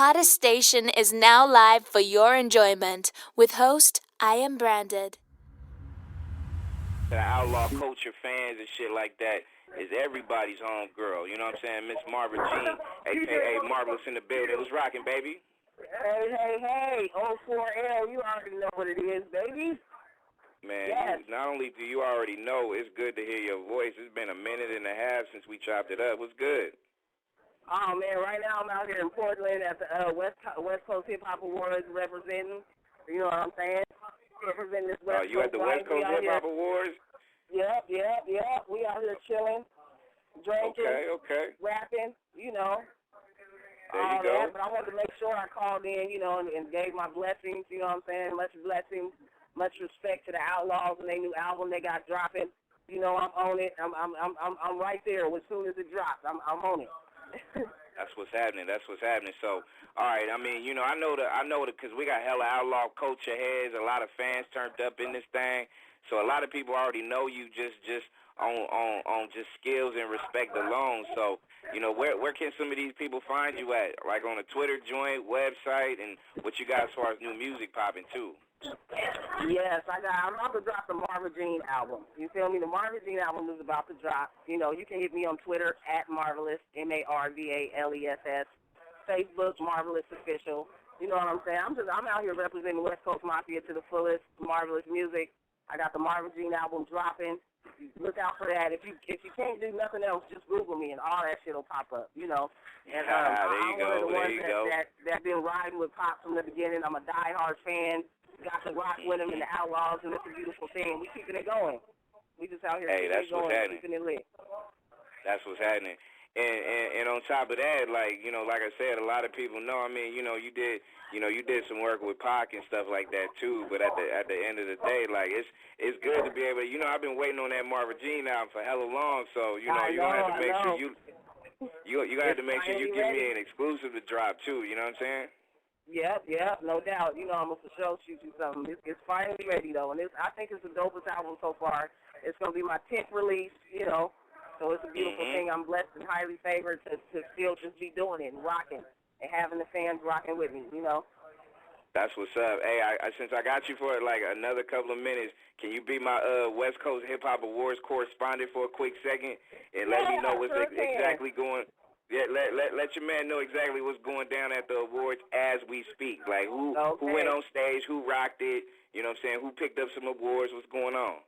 hottest station is now live for your enjoyment with host iamBranded. The outlaw culture fans and shit like that is everybody's home girl. You know what I'm saying? Miss Marva Jean, a.k.a. Marvelous in the building. What's rocking, baby? Hey, 04L, you already know what it is, baby. Man, yes. Not only do you already know, it's good to hear your voice. It's been a minute and a half since we chopped it up. What's good? Oh, man, right now I'm out here in Portland at the West Coast Hip Hop Awards representing. You know what I'm saying? Representing this West Coast. You at the West Coast Hip Hop Awards? Yep. We out here chilling, drinking, rapping, you know. There you go. But I wanted to make sure I called in, you know, and gave my blessings, you know what I'm saying? Much blessings, much respect to the Outlawz and their new album they got dropping. You know, I'm on it. I'm right there as soon as it drops. I'm on it. That's what's happening. So, all right. I mean, you know, I know because we got hella outlaw culture heads. A lot of fans turned up in this thing. So a lot of people already know you just on just skills and respect alone. So, you know, where can some of these people find you at? Like on a Twitter joint, website, and what you got as far as new music popping too? Yes, I'm about to drop the Marva Jean album. You feel me? The Marva Jean album is about to drop. You know, you can hit me on Twitter at Marvaless, Marvaless. Facebook, Marvaless Official. You know what I'm saying? I'm out here representing West Coast Mafia to the fullest. Marvelous music. I got the Marva Jean album dropping. Look out for that. If you can't do nothing else, just Google me and all that shit will pop up, you know. And I'm one of the ones that been riding with Pop from the beginning. I'm a diehard fan. Got to rock with him and the Outlawz, and it's a beautiful thing. We keeping it going. We just out here keeping it lit. That's what's happening. And on top of that, like I said, a lot of people know. I mean, you did some work with Pac and stuff like that too. But at the end of the day, like it's good to be able to, I've been waiting on that Marva Jean album for hella long. So you're gonna have to make sure you gonna have to make sure you give me an exclusive to drop too. You know what I'm saying? Yep, no doubt. You know, I'm going to for sure shoot you something. It's finally ready, though, and I think it's the dopest album so far. It's going to be my 10th release, you know, so it's a beautiful thing. I'm blessed and highly favored to still just be doing it and rocking and having the fans rocking with me, you know. That's what's up. Hey, since I got you for like another couple of minutes, can you be my West Coast Hip Hop Awards correspondent for a quick second and let me know what's exactly going on? Yeah, let your man know exactly what's going down at the awards as we speak. Like who went on stage, who rocked it, you know what I'm saying, who picked up some awards, what's going on?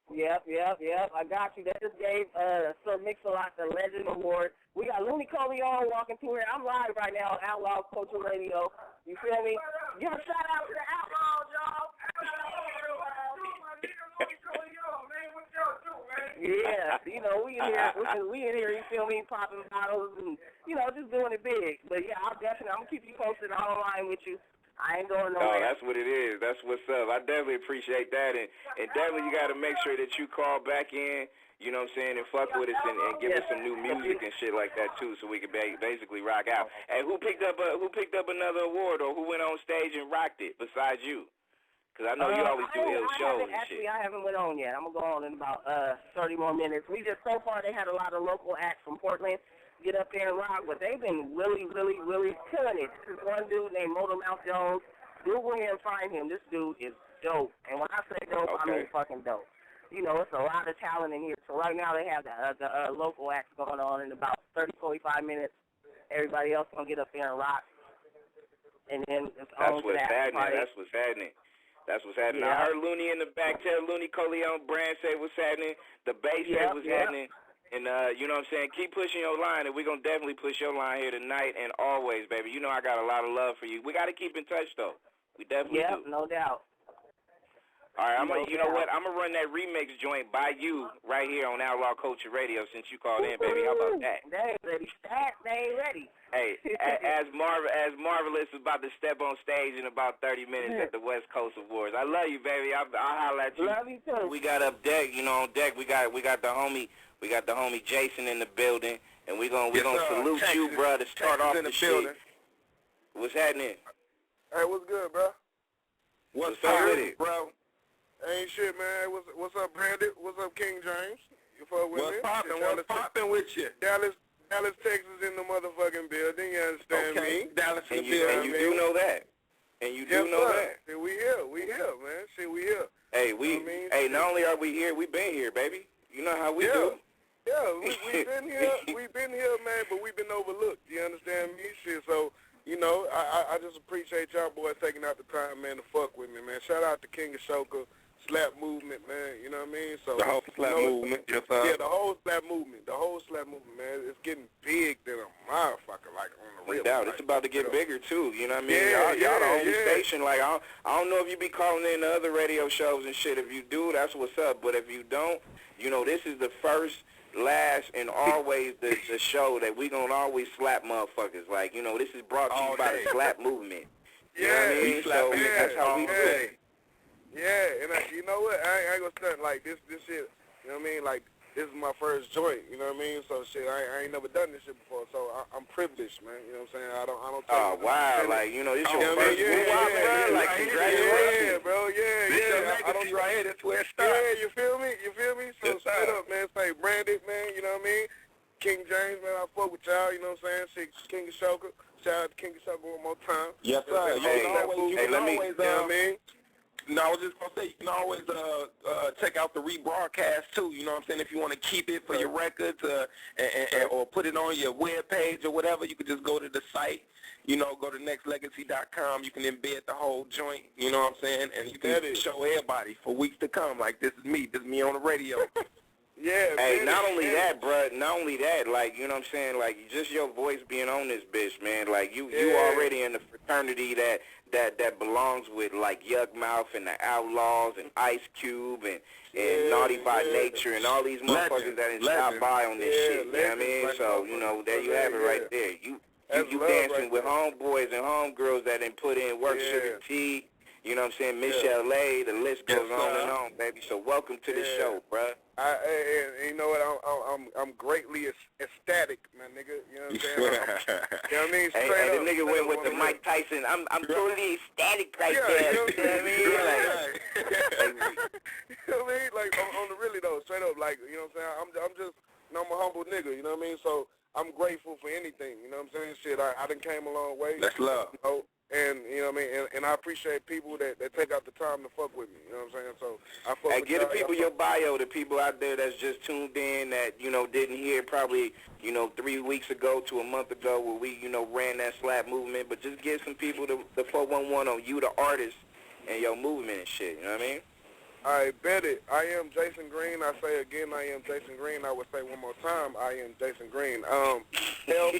Yep. I got you. They just gave Sir Mix-a-Lot the Legend Award. We got Looney Coleon walking through here. I'm live right now on Outlaw Culture Radio. You feel me? Give a shout out to the Outlaws, y'all. Yeah, you know, we in here, you feel me, popping bottles and, just doing it big. But, yeah, I'm going to keep you posted online with you. I ain't going nowhere. Oh, that's what it is. That's what's up. I definitely appreciate that. And definitely you got to make sure that you call back in, you know what I'm saying, and fuck with us and give us some new music and shit like that, too, so we can basically rock out. And who picked up another award or who went on stage and rocked it besides you? Because I know you always do ill shows and shit. I haven't went on yet. I'm going to go on in about 30 more minutes. So far, they had a lot of local acts from Portland get up there and rock, but they've been really, really, really killing it. This is one dude named Motor Mouth Jones. Google him, find him. This dude is dope. And when I say dope, I mean fucking dope. You know, it's a lot of talent in here. So right now they have the local acts going on in about 30, 45 minutes. Everybody else going to get up there and rock. And then it's on to that party. That's what's happening. Yeah. I heard Looney in the back. Tell Looney Coleon Brand say what's happening. The bass say what's happening. And, you know what I'm saying, keep pushing your line, and we're going to definitely push your line here tonight and always, baby. You know I got a lot of love for you. We got to keep in touch, though. We definitely do. No doubt. All right, you know what? I'm going to run that remix joint by you right here on Outlaw Culture Radio since you called in, baby. How about that? They ain't ready. Hey, as Marvelous is about to step on stage in about 30 minutes at the West Coast Awards. I love you, baby. I'll holler at you. Love you, too. We got up deck, on deck. We got the homie Jaeson in the building, and we're gonna salute you, bro, to start off the shit. What's happening? Hey, what's good, bro? What's up with it, bro? Ain't shit, man. What's up, Branded? What's up, King James? You fuck with me? What's poppin' with you? Dallas Dallas, Texas in the motherfucking building, you understand me? Dallas in And the you, building. and you do know that. And you do Yes, know sir. that. See, we here, man. See, we here. Hey, I mean, not only are we here, we been here, baby. You know how we do. Yeah, we've been here, man, but we've been overlooked. You understand me? Shit, so, you know, I just appreciate y'all boys taking out the time, man, to fuck with me, man. Shout out to King Ashoka, Slap Movement, man, you know what I mean? So The whole Slap Movement, yes, sir. Yeah, the whole Slap Movement, man, it's getting big than a motherfucker, like, on the real. No doubt. It's about to get bigger, too. You know what I mean? Yeah, y'all the only yeah. station. Like, I don't know if you be calling in the other radio shows and shit. If you do, that's what's up. But if you don't, you know, this is the first, last, and always the show that we gonna always slap motherfuckers. Like, you know, this is brought to you by the Slap Movement. You know what I mean? So that's how we do it. Yeah, and you know what? I ain't gonna stunt like this shit. You know what I mean? Like, this is my first joint. You know what I mean? So shit, I ain't never done this shit before. So I'm privileged, man. You know what I'm saying? I don't. Oh wow! Like, you know, this your first yeah, Like, congratulations. Yeah, bro. Yeah. I don't right here. That's where it starts. Yeah, you feel me? So Yes, straight sir. up, man. Say branded, man. You know what I mean? King James, man. I fuck with y'all. You know what I'm saying? Shit, King Ashoka. Shout out to King Ashoka one more time. Yes, sir. Hey, You can always, you know what I mean? No, I was just going to say, you can always check out the rebroadcast, too. You know what I'm saying? If you want to keep it for your records or put it on your web page or whatever, you can just go to the site. You know, go to Nexxlegacy.com. You can embed the whole joint, you know what I'm saying? And you can show everybody for weeks to come, like, this is me on the radio. Yeah. Hey, man, not only that, bruh, like, you know what I'm saying, like, just your voice being on this bitch, man, like, you already in the fraternity that belongs with, like, Yuck Mouth and the Outlaws and Ice Cube and Naughty by Nature and all these motherfuckers that stop by on this shit, you know what I mean? So, you know, there you have it right there. You dancing with homeboys and homegirls that done put in work, Sugar T, you know what I'm saying, Miss LA, the list goes on and on, baby. So welcome to the show, bruh. And you know what? I'm greatly ecstatic, my nigga. You know what I'm saying? You know what I mean? Hey, the nigga went with the Mike Tyson. I'm totally ecstatic right there. You know what I mean? You know what I mean? Like on the really though, straight up. Like, you know what I'm saying? I'm just, you know, I'm a humble nigga. You know what I mean? So I'm grateful for anything. You know what I'm saying? Shit, I done came a long way. That's love. You know? And, you know what I mean, and I appreciate people that take out the time to fuck with me, you know what I'm saying? So I fuck Hey, with give the y'all. people your bio, the people out there that's just tuned in that, you know, didn't hear probably, you know, 3 weeks ago to a month ago where we, you know, ran that slap movement, but just give some people the 411 on you, the artist, and your movement and shit, you know what I mean? I bet it. I am Jaeson Green. I say again, I am Jaeson Green. I would say one more time, I am Jaeson Green. Hail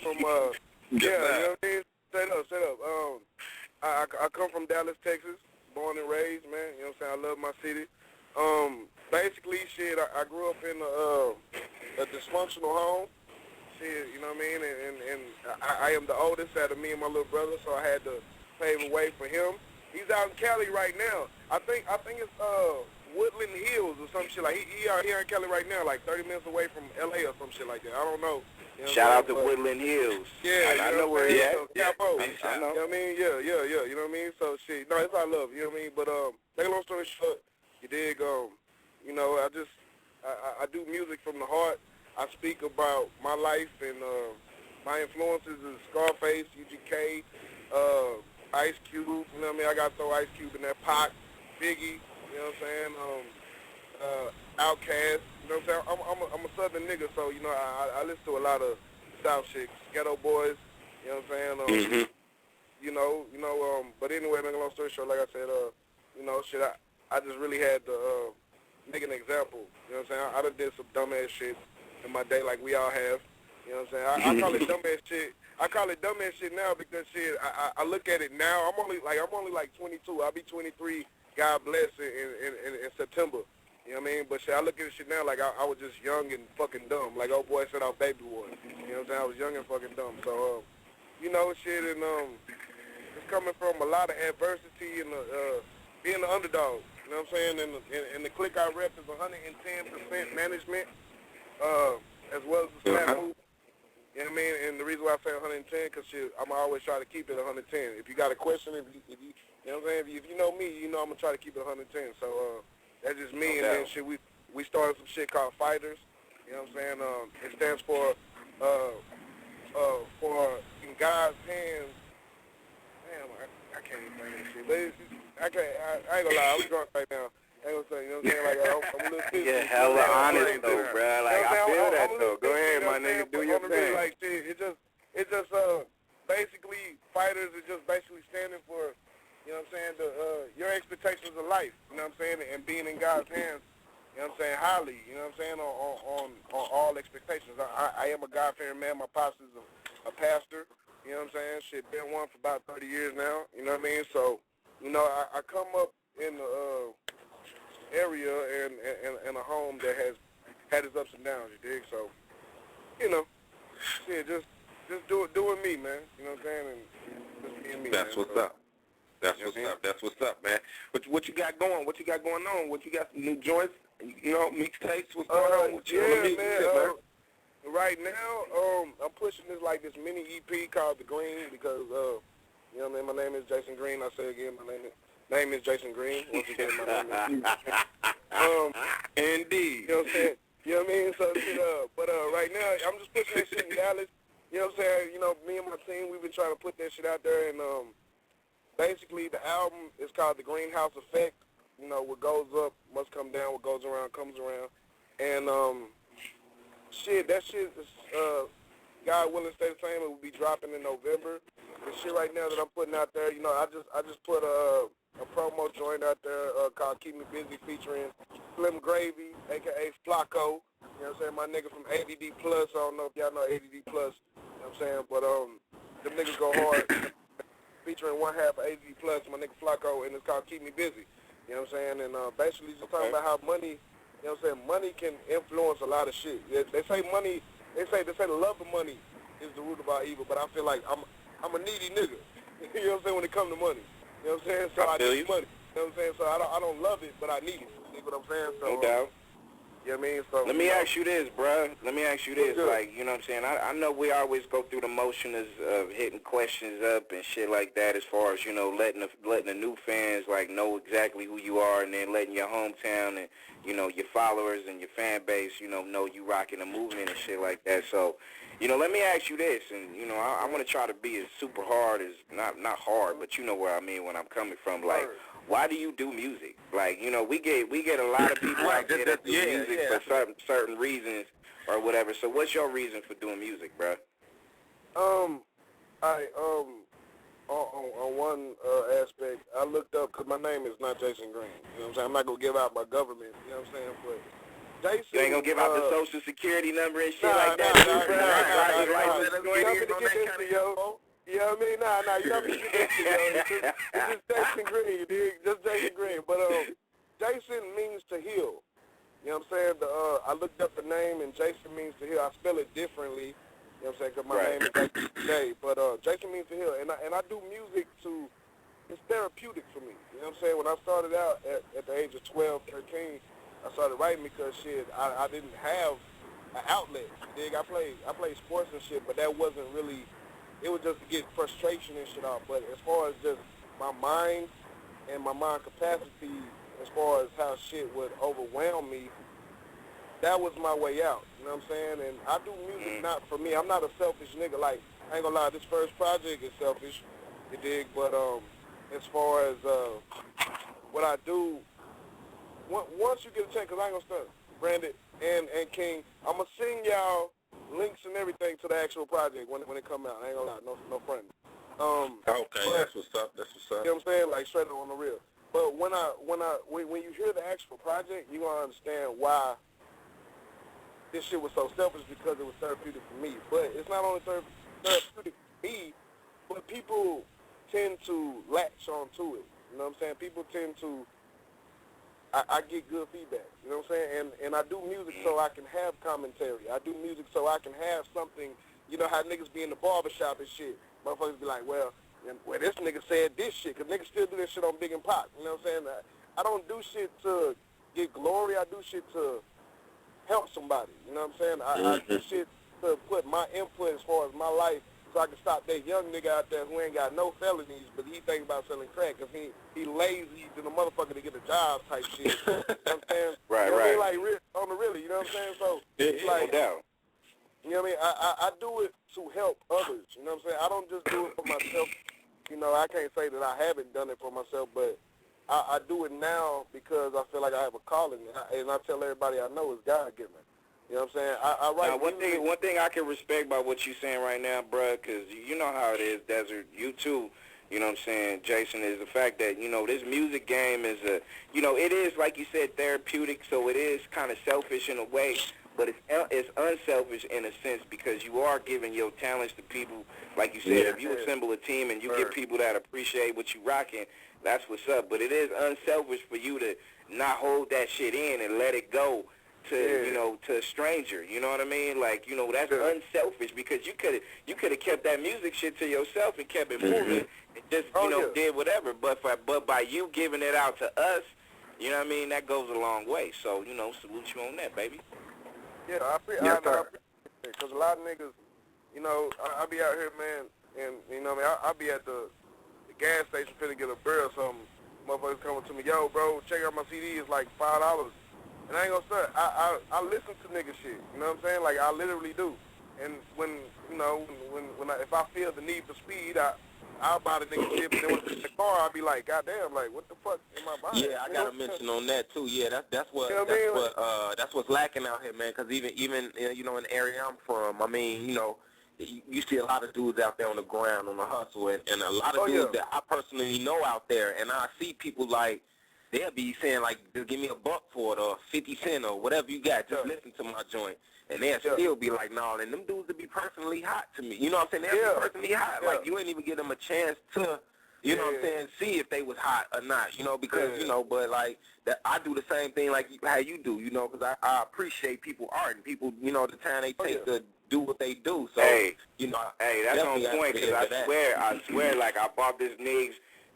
from, you know what I mean? Straight up. I come from Dallas, Texas, born and raised, man. You know what I'm saying? I love my city. Basically, shit, I grew up in a dysfunctional home. Shit, you know what I mean? And I am the oldest out of me and my little brother, so I had to pave a way for him. He's out in Cali right now. I think it's Woodland Hills or some shit. Like, he out here in Cali right now, like 30 minutes away from L.A. or some shit like that. I don't know. You know Shout out to Woodland Hills. Yeah, I know where he's at. Capo. I know. You know what I mean? Yeah. You know what I mean? So, shit, no, it's all love. You know what I mean? But, make a long story short, you dig, you know, I do music from the heart. I speak about my life and my influences is Scarface, UGK, Ice Cube. You know what I mean? I got to throw Ice Cube in that pot. Biggie, you know what I'm saying? Outkast. You know what I'm saying? I'm a southern nigga, so, you know, I listen to a lot of South shit, Ghetto Boys, you know what I'm saying? You know, but anyway, make a long story short, like I said, you know, shit, I just really had to make an example, you know what I'm saying? I done did some dumbass shit in my day like we all have, you know what I'm saying? I call it dumbass shit. I call it dumbass shit now because, shit, I look at it now, I'm only like 22. I'll be 23, God bless, in September. You know what I mean? But shit, I look at this shit now like I was just young and fucking dumb. Like old boy said, I was baby boy. You know what I'm saying? I was young and fucking dumb. So, you know, shit, and it's coming from a lot of adversity and being the underdog. You know what I'm saying? And the clique I rep is 110% management, as well as the slap move. You know what I mean? And the reason why I say 110, because shit, I'm always try to keep it 110. If you got a question, if you know what I'm saying? If you know me, you know I'm gonna try to keep it 110. So that's just me. And then shit, we started some shit called Fighters. You know what I'm saying? It stands for for in God's hands. Damn, I can't even say this shit. But I ain't gonna lie, I'm drunk right now. I ain't gonna say, you know what I'm saying? Like, I'm a little tipsy. Yeah, hella honest though, bro. Like, I feel that though. Go ahead, my nigga, do your thing. Like, shit, it just basically, fighters are just basically standing for, you know what I'm saying, your expectations of life, you know what I'm saying, and being in God's hands, you know what I'm saying, highly, you know what I'm saying, on all expectations. I am a God-fearing man. My pops is a pastor, you know what I'm saying, shit, been one for about 30 years now, you know what I mean, so, you know, I come up in the area and a home that has had its ups and downs, you dig, so, you know, shit, just doing me, man, you know what I'm saying, and just being me, That's man, what's so. up. That's what's up. That's what's up, man. What you got going? What you got going on? What you got? Some new joints? You know, mixtapes. What's going on with you? Yeah, man. Right now, I'm pushing this mini EP called The Green because you know what I mean. My name is Jaeson Green. I say again, my name is Jaeson Green. Once again, my name is. Indeed. You know what I'm saying? You know what I mean? So, but right now, I'm just pushing that shit in Dallas. You know what I'm saying? You know, me and my team, we've been trying to put that shit out there, and basically, the album is called The Greenhouse Effect. You know, what goes up must come down, what goes around comes around. And, that shit is, God willing, stay the same. It will be dropping in November. The shit right now that I'm putting out there, you know, I just put a promo joint out there called Keep Me Busy featuring Slim Gravy, a.k.a. Flacco. You know what I'm saying? My nigga from ADD Plus. I don't know if y'all know ADD Plus. You know what I'm saying? But, them niggas go hard. Featuring one half of AG Plus, my nigga Flacco, and it's called Keep Me Busy. You know what I'm saying? And basically just talking about how money, you know what I'm saying, money can influence a lot of shit. They say money, they say the love of money is the root of all evil, but I feel like I'm a needy nigga. You know what I'm saying, when it comes to money. You know what I'm saying? So I need money. You know what I'm saying? So I don't love it, but I need it. You know what I'm saying? So, no doubt. You know what I mean? So let me ask you this, bruh. Let me ask you this. Good. Like, you know what I'm saying? I know we always go through the motion of hitting questions up and shit like that as far as, you know, letting the new fans, like, know exactly who you are, and then letting your hometown and, you know, your followers and your fan base, you know you rocking a movement and shit like that. So, you know, let me ask you this, and, you know, I want to try to be as super hard as, not hard, but you know where I mean when I'm coming from. Like, why do you do music? Like, you know, we get a lot of people out there that do music for certain reasons or whatever. So what's your reason for doing music, bro? On one aspect, I looked up, because my name is not Jaeson Green. You know what I'm saying? I'm not going to give out my government, you know what I'm saying? But Jaeson... You ain't going to give out the social security number and shit like that, bro? You want me to get this to yo? You know what I mean? Nah, you don't need to get this, yo. It's just Jaeson Green, you dig? Just Jaeson Green. But Jaeson means to heal. You know what I'm saying? I looked up the name, and Jaeson means to heal. I spell it differently. You know what I'm saying? Because my name is Jaeson today. But Jaeson means to heal. And I do music it's therapeutic for me. You know what I'm saying? When I started out at the age of 12, 13, I started writing because, shit, I didn't have an outlet. You dig? I played sports and shit, but that wasn't really, it was just to get frustration and shit off. But as far as just my mind and my mind capacity, as far as how shit would overwhelm me, that was my way out, you know what I'm saying? And I do music not for me. I'm not a selfish nigga. Like, I ain't gonna lie, this first project is selfish, you dig? But as far as what I do, once you get a chance, because I ain't gonna stunt, Branded and King, I'm gonna sing y'all links and everything to the actual project when it come out. I ain't gonna lie, no front. Okay, that's what's up. That's what's up. You know what I'm saying? Like, straight on the real. But when you hear the actual project, you gonna understand why this shit was so selfish, because it was therapeutic for me. But it's not only therapeutic for me, but people tend to latch onto it. You know what I'm saying? People tend to, I get good feedback. You know what I'm saying? And I do music so I can have commentary. I do music so I can have something. You know how niggas be in the barbershop and shit. Motherfuckers be like, well, this nigga said this shit, because niggas still do this shit on Big and Pop. You know what I'm saying? I don't do shit to get glory. I do shit to help somebody. You know what I'm saying? I do shit to put my input as far as my life, so I can stop that young nigga out there who ain't got no felonies, but he think about selling crack because he lazy than a motherfucker to get a job type shit. You know what I'm saying? Right, you know right. What I mean? Like, on the really, you know what I'm saying? So, it's like, no doubt. you know what I mean? I do it to help others. You know what I'm saying? I don't just do it for myself. You know, I can't say that I haven't done it for myself, but I do it now because I feel like I have a calling, and I tell everybody I know is God-given. You know what I'm saying? I write now, one thing I can respect about what you're saying right now, bruh, because you know how it is, Desert. You too, you know what I'm saying, Jason, is the fact that, you know, this music game is you know, it is, like you said, therapeutic, so it is kind of selfish in a way, but it's unselfish in a sense because you are giving your talents to people. Like you said, if you assemble a team and you get people that appreciate what you rocking, that's what's up. But it is unselfish for you to not hold that shit in and let it go to you know, to a stranger. You know what I mean? Like, you know, that's unselfish because you could have kept that music shit to yourself and kept it moving and just did whatever. But by you giving it out to us, you know what I mean, that goes a long way. So, you know, salute you on that, baby. Yeah, I appreciate it because a lot of niggas, you know, I be out here, man, and you know what I mean, I be at the gas station finna get a beer or something. Motherfuckers coming to me, yo, bro, check out my CD. It's like $5. And I ain't gonna say I listen to nigga shit. You know what I'm saying? Like I literally do. And when you know if I feel the need for speed, I'll buy the nigga shit. But then when I'm in the car, I'll be like, goddamn, like what the fuck am I buying? Yeah, I gotta mention on that too. Yeah, that's what's lacking out here, man. Because even you know, in the area I'm from, I mean, you know, you see a lot of dudes out there on the ground on the hustle, and a lot of dudes that I personally know out there, and I see people like. They'll be saying, like, just give me $1 for it or 50 cents or whatever you got. Just listen to my joint. And they'll still be like, no, and them dudes will be personally hot to me. You know what I'm saying? They'll be personally hot. Like, you ain't even give them a chance to, you know what I'm saying, see if they was hot or not, you know, because, you know, but, like, that I do the same thing like how you do, you know, because I appreciate people art and people, you know, the time they take to do what they do. So, you know, that's on point because I swear, like, I bought this niggas,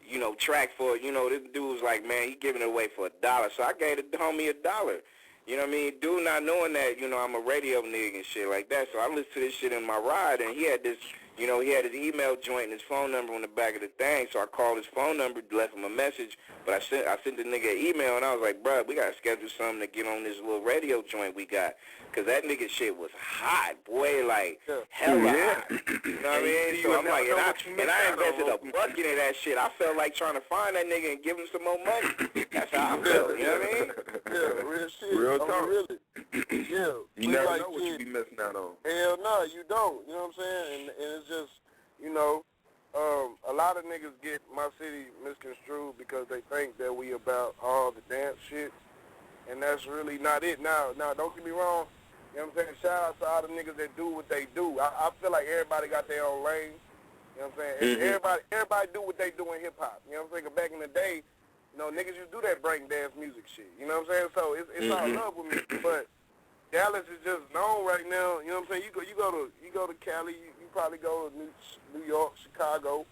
you know, track for, you know, this dude was like, man, he giving it away for $1. So I gave the homie $1. You know what I mean? Dude not knowing that, you know, I'm a radio nigga and shit like that. So I listened to this shit in my ride, and he had this, you know, he had his email joint and his phone number on the back of the thing. So I called his phone number, left him a message, but I sent the nigga an email, and I was like, bro, we got to schedule something to get on this little radio joint we got. Because that nigga shit was hot, boy, like, hella hot. You know what I mean? So I'm like, and I invested a bucket in that shit. I felt like trying to find that nigga and give him some more money. That's how I felt, you know what I mean? Yeah, real shit. Real talk. Really. Yeah. You never know what you be missing out on. Hell no, you don't. You know what I'm saying? And it's just, you know, a lot of niggas get my city misconstrued because they think that we about all the dance shit, and that's really not it. Now, don't get me wrong. You know what I'm saying? Shout out to all the niggas that do what they do. I feel like everybody got their own lane. You know what I'm saying? Everybody do what they do in hip-hop. You know what I'm saying? Back in the day, you know, niggas used to do that break dance music shit. You know what I'm saying? So it's all love with me. But Dallas is just known right now. You know what I'm saying? You go to Cali, you probably go to New York, Chicago.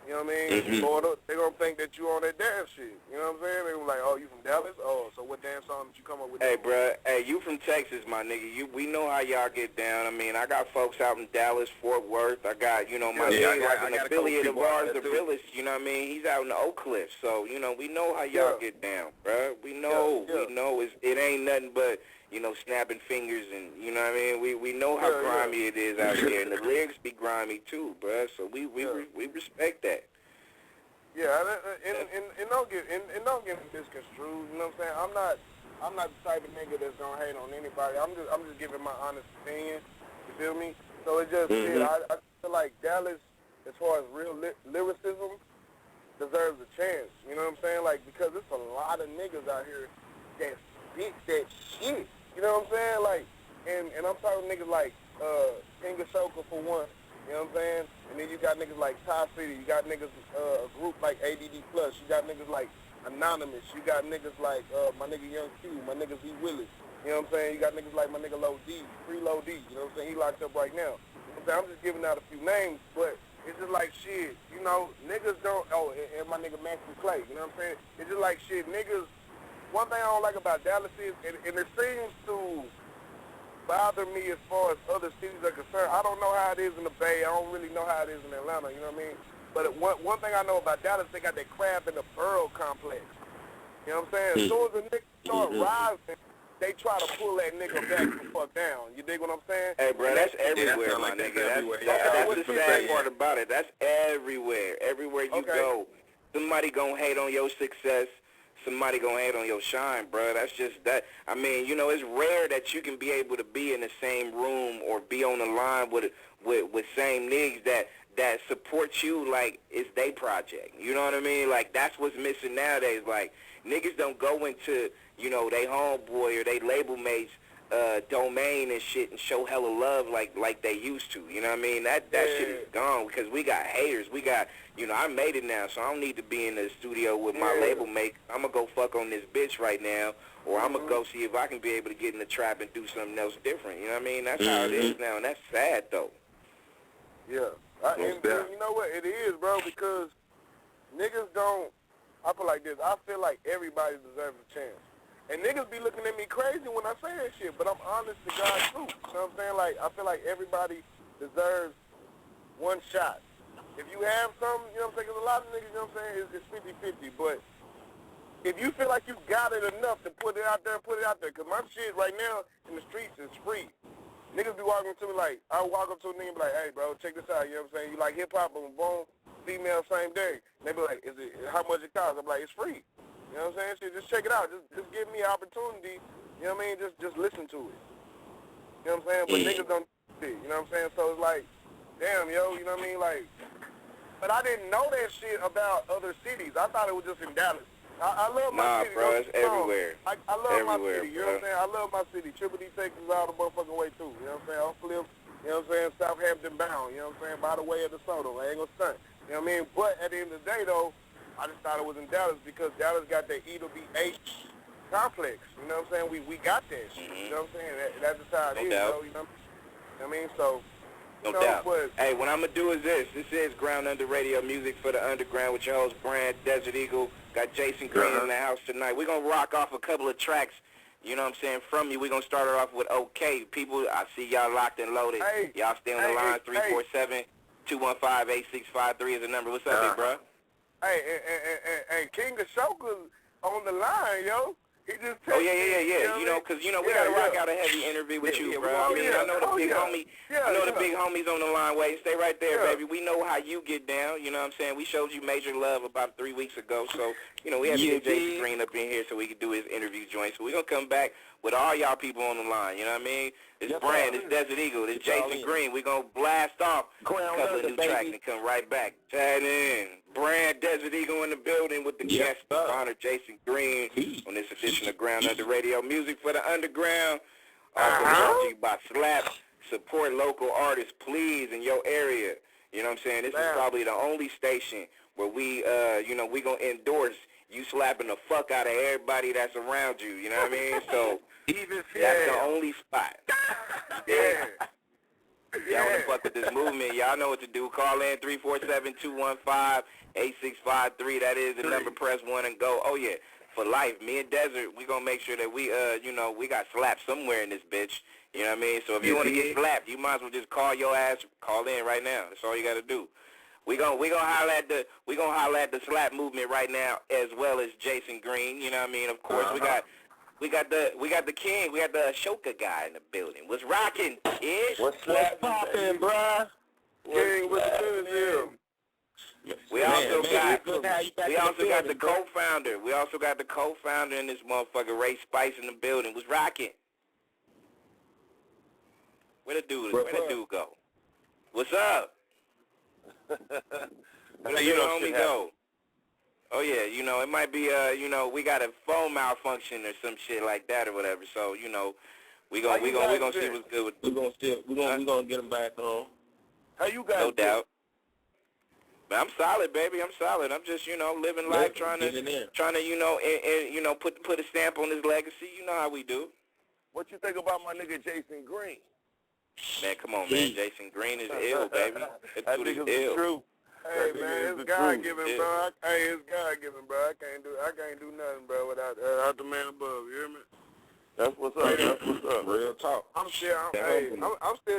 You know what I mean? Florida, they gonna think that you on that dance shit. You know what I'm saying? They gonna be like, oh, you from Dallas? Oh, so what dance song did you come up with? Hey, bruh, hey, you from Texas, my nigga. We know how y'all get down. I mean, I got folks out in Dallas, Fort Worth. I got, you know, my nigga, like an affiliate of ours, the Village. You know what I mean? He's out in the Oak Cliff. So, you know, we know how y'all get down, bruh. We know it ain't nothing but, you know, snapping fingers and, you know what I mean? We know how grimy it is out here, and the lyrics be grimy too, bruh. So we respect that. Yeah, and don't get misconstrued. You know what I'm saying? I'm not the type of nigga that's gonna hate on anybody. I'm just giving my honest opinion. You feel me? So it just I feel like Dallas, as far as real lyricism, deserves a chance. You know what I'm saying? Like, because there's a lot of niggas out here that spit that shit. You know what I'm saying? Like, and I'm talking niggas like King Ashoka for one. You know what I'm saying? And then you got niggas like Ty City. You got niggas, a group like ADD Plus. You got niggas like Anonymous. You got niggas like my nigga Young Q, my nigga Z Willis. You know what I'm saying? You got niggas like my nigga Low D, Free Low D. You know what I'm saying? He locked up right now. You know what I'm saying? I'm just giving out a few names, but it's just like shit. You know, niggas don't, and my nigga Maxie Clay. You know what I'm saying? It's just like shit. Niggas, one thing I don't like about Dallas is, and it seems to bother me as far as other cities are concerned. I don't know how it is in the Bay. I don't really know how it is in Atlanta, you know what I mean? But one thing I know about Dallas, they got that crab in the barrel complex. You know what I'm saying? As soon as the niggas start rising, they try to pull that nigga back the fuck down. You dig what I'm saying? Hey, bro, that's everywhere, Yeah, my like nigga. that's everywhere. That's the sad part about it. That's everywhere. Everywhere you go, somebody gonna hate on your success. Somebody gonna hate on your shine, bro. That's just that. I mean, you know, it's rare that you can be able to be in the same room or be on the line with same niggas that support you like it's they project. You know what I mean? Like that's what's missing nowadays. Like niggas don't go into, you know, they homeboy or they label mates domain and shit and show hella love like they used to. You know what I mean? That shit is gone because we got haters. We got, you know, I made it now, so I don't need to be in the studio with my label mate. I'm gonna go fuck on this bitch right now, or I'm gonna go see if I can be able to get in the trap and do something else different. You know what I mean? That's how it is now, and that's sad though. Yeah. And you know what? It is, bro, because niggas don't, I feel like this, I feel like everybody deserves a chance. And niggas be looking at me crazy when I say that shit, but I'm honest to God truth. You know what I'm saying? Like, I feel like everybody deserves one shot. If you have something, you know what I'm saying? Because a lot of niggas, you know what I'm saying, it's 50-50. But if you feel like you got it enough to put it out there, put it out there. Because my shit right now in the streets is free. Niggas be walking to me like, I walk up to a nigga and be like, hey, bro, check this out. You know what I'm saying? You like hip-hop, boom, boom, female, same day. And they be like, how much it cost? I'm like, it's free. You know what I'm saying? Shit, just check it out. Just give me an opportunity. You know what I mean? Just listen to it. You know what I'm saying? But niggas don't do it. You know what I'm saying? So it's like, damn, yo, you know what I mean? Like, but I didn't know that shit about other cities. I thought it was just in Dallas. I love my city. Nah, bro, it's everywhere. I love my everywhere, city. You know what I'm saying? I love my city. Triple D, Texas, all the motherfucking way, too. You know what I'm saying? I'll flip, you know what I'm saying, Southampton bound. You know what I'm saying? By the way of the soda. I ain't gonna stunt. You know what I mean? But at the end of the day, though, I just thought it was in Dallas because Dallas got that E to B H complex. You know what I'm saying? We got that shit. You know what I'm saying? That's just how it is, doubt. you know what I mean? So, No doubt. Hey, what I'm going to do is this. This is Ground Under Radio Music for the Underground with your host, Brand, Desert Eagle. Got Jaeson Green in the house tonight. We're going to rock off a couple of tracks, you know what I'm saying, from you. We're going to start it off with OK. People, I see y'all locked and loaded. Hey, y'all stay on the line. 347-215-8653 is the number. What's up, big bro? Hey, and King Ashoka's on the line, yo. He just yeah. You know, because, you know, we got to rock out a heavy interview with you, bro. I mean, I know the big homie. I know the big homie's on the line. Wait, stay right there, baby. We know how you get down. You know what I'm saying? We showed you Major Love about 3 weeks ago. So, you know, we had to get Jaeson Green up in here so we could do his interview joint. So we're going to come back with all y'all people on the line. You know what I mean? It's Brand, it's Desert Eagle, it's Jaeson Green. We're going to blast off a couple of new tracks and come right back. Chat in. Brand, Desert Eagle in the building with the guest honor, Jaeson Green, on this edition of Ground Under Radio Music for the Underground. Also brought to you by Slap. Support local artists, please, in your area. You know what I'm saying? This is probably the only station where we, you know, we going to endorse you slapping the fuck out of everybody that's around you. You know what I mean? So that's the only spot. Y'all want to fuck with this movement, y'all know what to do. Call in 347-215-8653. That is the number. Press 1 and go. Oh, yeah. For life, me and Desert, we going to make sure that we, you know, we got slapped somewhere in this bitch. You know what I mean? So if you want to get slapped, you might as well just call your ass, call in right now. That's all you got to do. We gonna holler at the slap movement right now, as well as Jaeson Green. You know what I mean? Of course, we got the king, we got the Ashoka guy in the building. What's rocking, kid? What's poppin', bruh? King, what's the We also got the co-founder. We also got the co-founder in this motherfucker, Ray Spice, in the building. What's rocking? Where the dude go? What's up? Where the homie go? Oh yeah, you know, it might be you know, we got a phone malfunction or some shit like that or whatever. So, you know, we gonna see what's good with we gonna get him back on. How you guys? No doubt. But I'm solid, baby. I'm solid. I'm just, you know, living life, trying to, you know, and you know, put a stamp on his legacy. You know how we do. What you think about my nigga Jaeson Green? Man, come on, man. Jaeson Green is ill, baby. That dude is ill. True. Hey, man, it's God-given, bro. Hey, it's God-given, bro. I can't do nothing, bro, without the man above. You hear me? That's what's up. That's what's up. Real talk. I'm still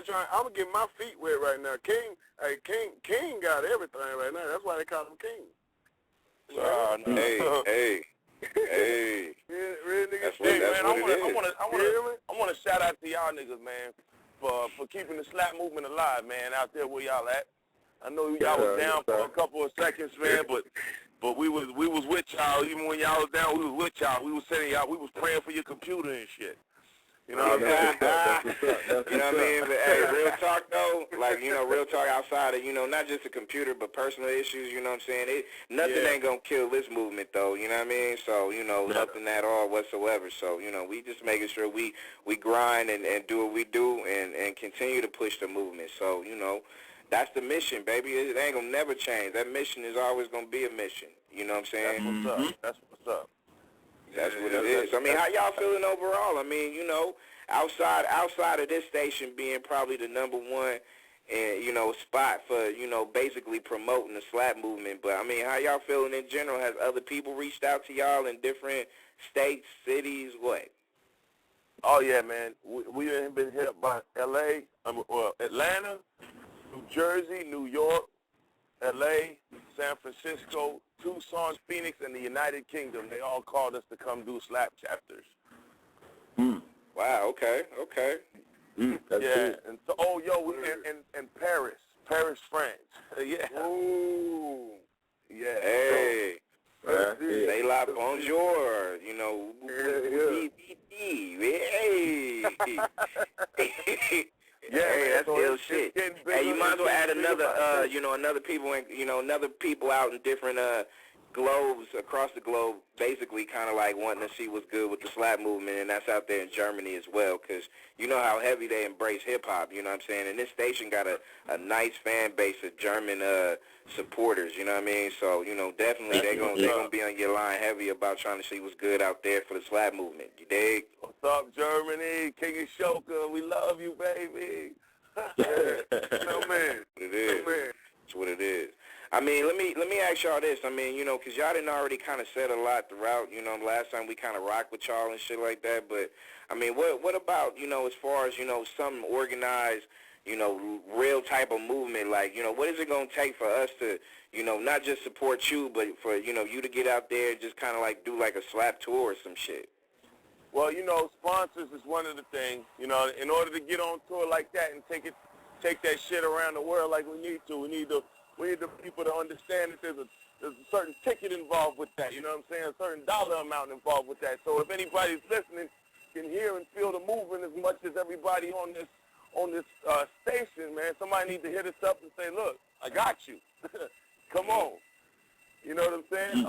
trying. I'm gonna get my feet wet right now. King got everything right now. That's why they call him King. Hey. Real nigga. That's what it is. I want out to y'all niggas, man, for keeping the slap movement alive, man, out there where y'all at. I know y'all was down for a couple of seconds, man, but we was with y'all. Even when y'all was down, we was with y'all. We was sending y'all. We was praying for your computer and shit. You know what I mean? You know what I mean? But, hey, real talk, though, like, you know, real talk outside of, you know, not just the computer, but personal issues, you know what I'm saying? Nothing ain't going to kill this movement, though, you know what I mean? So, you know, nothing at all whatsoever. So, you know, we just making sure we grind and do what we do and continue to push the movement. So, you know, that's the mission, baby. It ain't going to never change. That mission is always going to be a mission. You know what I'm saying? That's what's up. That's what's up. That's what it is. I mean, how y'all feeling overall? I mean, you know, outside of this station being probably the number one, you know, spot for, you know, basically promoting the slap movement. But, I mean, how y'all feeling in general? Has other people reached out to y'all in different states, cities, what? Oh, yeah, man. We have been hit up by L.A., Atlanta, New Jersey, New York, L.A., San Francisco, Tucson, Phoenix, and the United Kingdom. They all called us to come do slap chapters. Wow, okay. That's cool. And so, we in Paris, France. Yeah. Ooh. Yeah. Hey. Say la bonjour, you know. Hey. Yeah, hey, that's so ill shit. Hey, you might as well add another, you know, another people out in different globes across the globe, basically kind of like wanting to see what's good with the slap movement, and that's out there in Germany as well, because you know how heavy they embrace hip-hop, you know what I'm saying? And this station got a nice fan base of German supporters, you know what I mean? So, you know, definitely they're gonna be on your line heavy about trying to see what's good out there for the slap movement. You dig? What's up, Germany? King of Shoka, we love you, baby. No, man. It is. That's what it is. I mean, let me ask y'all this. I mean, you know, because y'all didn't already kind of said a lot throughout, you know, last time we kind of rocked with y'all and shit like that. But, I mean, what about, you know, as far as, you know, some organized, you know, real type of movement? Like, you know, what is it going to take for us to, you know, not just support you, but for, you know, you to get out there and just kind of like do like a slap tour or some shit? Well, you know, sponsors is one of the things. You know, in order to get on tour like that and take that shit around the world like we need to, we need the people to understand that there's a certain ticket involved with that. You know what I'm saying? A certain dollar amount involved with that. So if anybody's listening can hear and feel the movement as much as everybody on this station, man, somebody needs to hit us up and say, look, I got you. Come on. You know what I'm saying?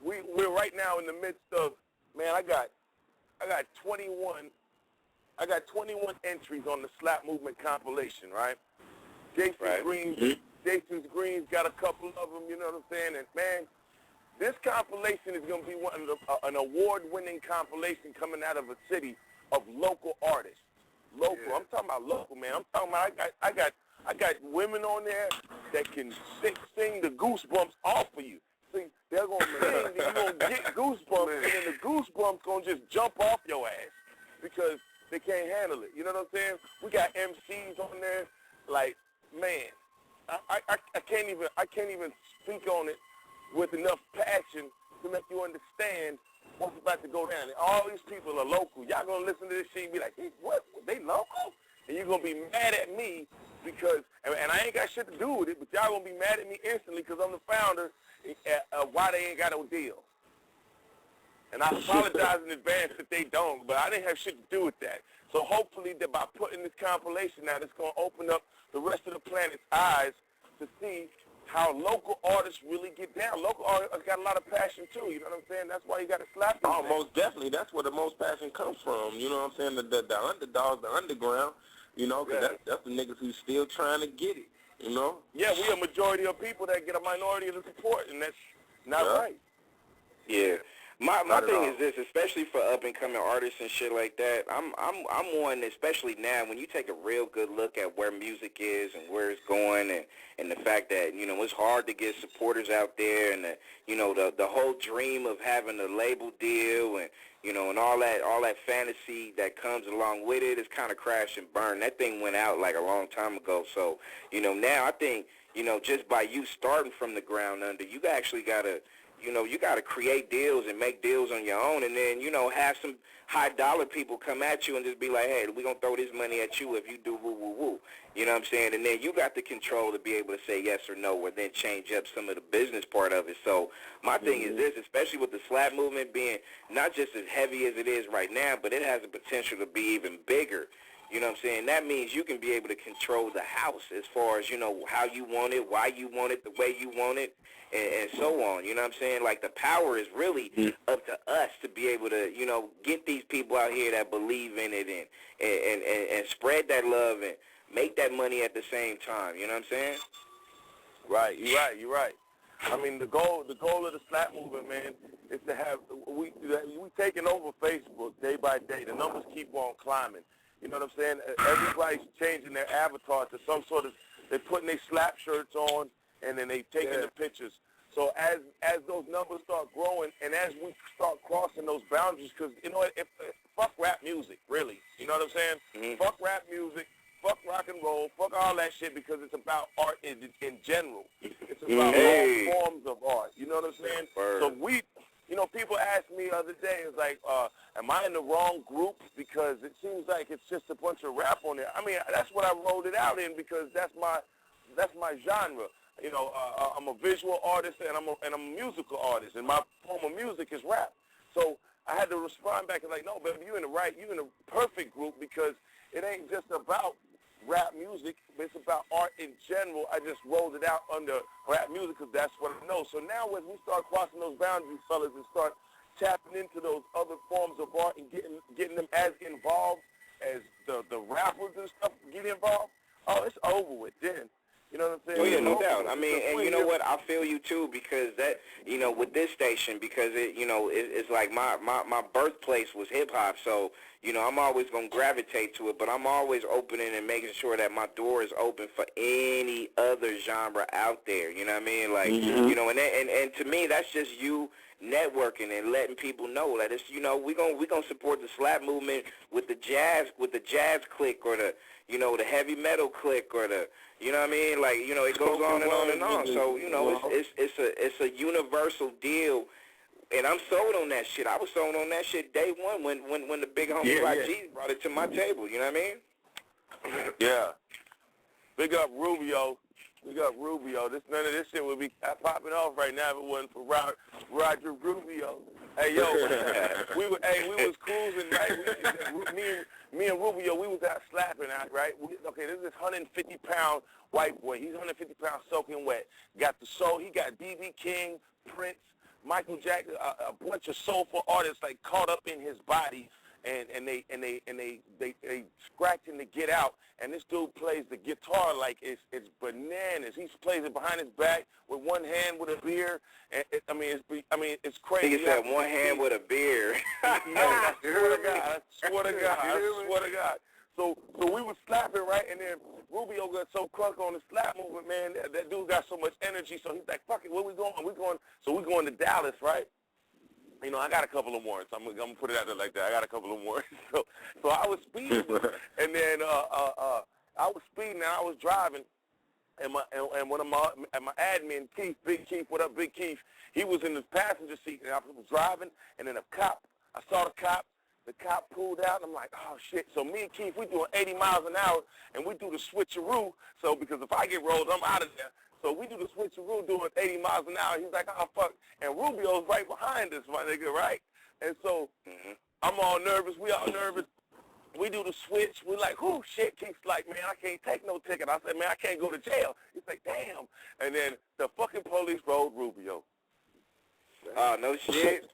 We're right now in the midst of, man, I got 21 entries on the slap movement compilation, right? Jaeson's Green's got a couple of them, you know what I'm saying? And, man, this compilation is going to be an award-winning compilation coming out of a city of local artists. Local. Yeah. I'm talking about local, man. I'm talking about I got women on there that can sing the goosebumps off of you. See, they're going to sing and you're going to get goosebumps, and then the goosebumps going to just jump off your ass because they can't handle it. You know what I'm saying? We got MCs on there, like, man, I can't even speak on it with enough passion to make you understand what's about to go down. And all these people are local. Y'all gonna listen to this shit and be like, hey, what? They local? And you're gonna be mad at me because, and I ain't got shit to do with it, but y'all gonna be mad at me instantly because I'm the founder. Why they ain't got no deal? And I apologize in advance if they don't, but I didn't have shit to do with that. So hopefully that by putting this compilation out, it's going to open up the rest of the planet's eyes to see how local artists really get down. Local artists got a lot of passion, too. You know what I'm saying? That's why you got to slap them. Oh, most definitely. That's where the most passion comes from. You know what I'm saying? The underdogs, the underground, you know, because that's the niggas who's still trying to get it, you know? Yeah, we a majority of people that get a minority of the support, and that's not right. Yeah. My thing is this, especially for up-and-coming artists and shit like that, I'm one, especially now, when you take a real good look at where music is and where it's going and the fact that, you know, it's hard to get supporters out there and, the whole dream of having a label deal and, you know, and all that fantasy that comes along with it is kind of crash and burn. That thing went out like a long time ago. So, you know, now I think, you know, just by you starting from the ground under, you actually got to, you got to create deals and make deals on your own, and then, have some high-dollar people come at you and just be like, hey, we're going to throw this money at you if you do woo-woo-woo. You know what I'm saying? And then you got the control to be able to say yes or no, or then change up some of the business part of it. So my thing is this, especially with the slap movement being not just as heavy as it is right now, but it has the potential to be even bigger. You know what I'm saying? That means you can be able to control the house as far as, how you want it, why you want it, the way you want it, and so on. You know what I'm saying? Like, the power is really up to us to be able to, get these people out here that believe in it and spread that love and make that money at the same time. You know what I'm saying? Right, you're right. I mean, the goal of the slap movement, man, is to have, we taking over Facebook day by day. The numbers keep on climbing. You know what I'm saying? Everybody's changing their avatar to some sort of, they're putting their slap shirts on, and then they taking the pictures. So as those numbers start growing, and as we start crossing those boundaries, because, if fuck rap music, really. You know what I'm saying? Mm-hmm. Fuck rap music, fuck rock and roll, fuck all that shit, because it's about art in general. It's about all forms of art. You know what I'm saying? Word. So people asked me the other day, it's like, am I in the wrong group? Because it seems like it's just a bunch of rap on there. I mean, that's what I wrote it out in, because that's my genre. I'm a visual artist, and I'm a musical artist, and my form of music is rap. So I had to respond back and like, no, baby, you're in the perfect group, because it ain't just about rap music, but it's about art in general. I just rolled it out under rap music because that's what I know. So now as we start crossing those boundaries, fellas, and start tapping into those other forms of art and getting them as involved as the rappers and stuff get involved, it's over with then. You know what I'm saying? Oh, yeah, no doubt. I mean, and you know what? I feel you, too, because that, with this station, because it's like my birthplace was hip-hop, so, I'm always going to gravitate to it, but I'm always opening and making sure that my door is open for any other genre out there, you know what I mean? Like, and to me, that's just you networking and letting people know that it's, we gonna support the slap movement with the jazz clique, or the, the heavy metal clique, or the, you know what I mean? Like, it goes on and on and on. So, it's a universal deal, and I'm sold on that shit. I was sold on that shit day one when the big homie G brought it to my table. You know what I mean? Yeah. Big up Rubio. None of this shit would be popping off right now if it wasn't for Roger Rubio. Hey, yo, we was cruising, right? Me and Rubio, we was out slapping out, right? This is this 150-pound white boy. He's 150 pounds soaking wet. Got the soul. He got B.B. King, Prince, Michael Jackson, a bunch of soulful artists like caught up in his body, and they scratch him to get out. And this dude plays the guitar like it's bananas. He plays it behind his back with one hand with a beer. And it's crazy. He said one hand with a beer. I swear to God. So we was slapping, right? And then Rubio got so crunk on the slap movement, man. That dude got so much energy. So he's like, fuck it, where we going? So we going to Dallas, right? I got a couple of warrants. I'm gonna put it out there like that. I got a couple of warrants. So I was speeding, and then I was speeding, and I was driving, and one of my admin, Keith, Big Keith, what up, Big Keith? He was in the passenger seat, and I was driving, and then I saw the cop pulled out, and I'm like, oh shit. So me and Keith, we doing 80 miles an hour, and we do the switcheroo. So because if I get rolled, I'm out of there. So we do the switcheroo doing 80 miles an hour. He's like, oh, fuck. And Rubio's right behind us, my nigga, right? And so I'm all nervous. We all nervous. We do the switch. We're like, oh, shit. Keith's like, man, I can't take no ticket. I said, man, I can't go to jail. He's like, damn. And then the fucking police rolled Rubio. Oh, no shit.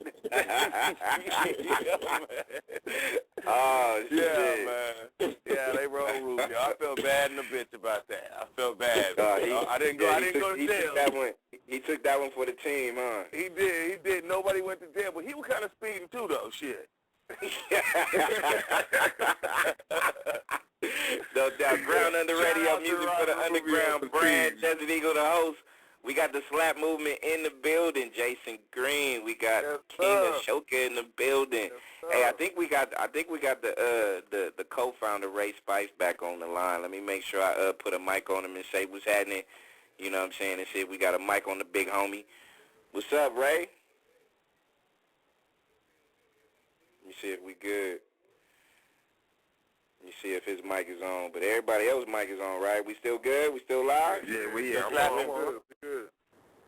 Oh, shit. Yeah, man. Yeah, they rolled Rubio. I felt bad in the bitch about that. I felt bad. I didn't go to jail. He took that one for the team, huh? He did. Nobody went to jail, but he was kind of speeding too, though. Shit. No doubt. Ground Under Radio music for the underground brand. Desert Eagle, the host. We got the slap movement in the building. Jaeson Green. We got King Ashoka in the building. Hey, I think we got the co-founder Ray Spice back on the line. Let me make sure I put a mic on him and say what's happening. You know what I'm saying? And say we got a mic on the big homie. What's up, Ray? see if we good. Let me see if his mic is on. But everybody else's mic is on, right? We still good? We still live? Yeah, I'm on. Good.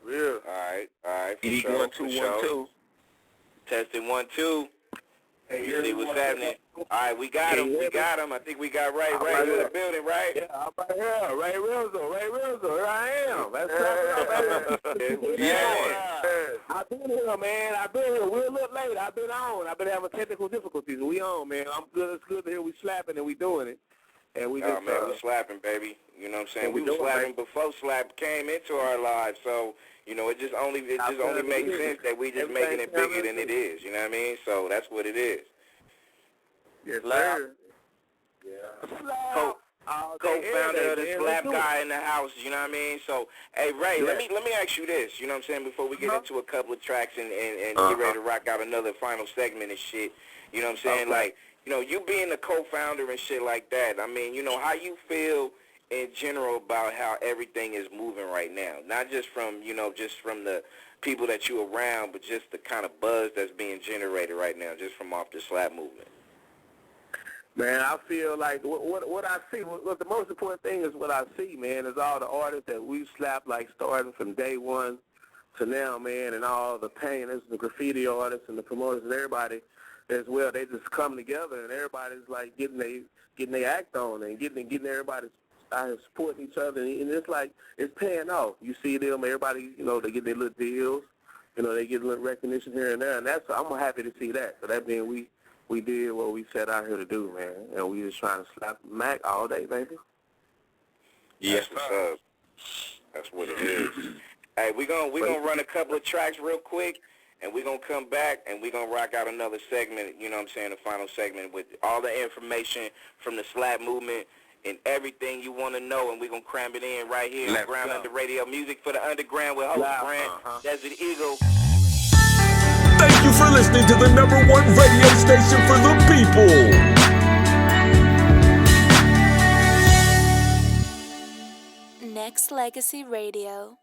Yeah. All right, for Eat sure. 1 2 1 2. Testing 1 2. Hey, You see what's happening? All right, we got him. I think we got Ray in the building, right? Yeah, I'm right here. Ray Rizzo. Here I am. Let's I've been here, man. We're a little late. I've been on. I've been having technical difficulties. We on, man. I'm good. It's good to hear we slapping and we doing it. And we just, man, we slapping, baby. You know what I'm saying? We was slapping before slap came into our lives. So, you know, it just only makes sense that we just making it bigger than it is. You know what I mean? So that's what it is. Yes, sir. Yeah. Co-founder of the Slap Guy in the house, you know what I mean? So, hey, Ray, let me ask you this, you know what I'm saying, before we get into a couple of tracks and get ready to rock out another final segment and shit, you know what I'm saying? Like, you know, you being a co-founder and shit like that, I mean, you know, how you feel in general about how everything is moving right now? Not just from, you know, just from the people that you around, but just the kind of buzz that's being generated right now, just from off the slap movement. Man, I feel like what I see, what the most important thing is what I see, man, is all the artists that we slapped, like starting from day one to now, man, and all the painters, the graffiti artists, and the promoters, and everybody as well. They just come together, and everybody's like getting their act on, and getting everybody supporting each other, and it's like it's paying off. You see them, everybody, you know, they get their little deals, you know, they get a little recognition here and there, and I'm happy to see that. So that being we did what we set out here to do, man, and we just trying to slap Mac all day, baby. Yes, sir. That's what it is. Hey, we gonna run a couple of tracks real quick, and we're going to come back, and we're going to rock out another segment, you know what I'm saying, the final segment with all the information from the slap movement and everything you want to know, and we're going to cram it in right here on Ground Under Radio Music for the Underground with host Grant, Desert Eagle. Thank you for listening to the #1 radio station for the people. Nexxlegacy Radio.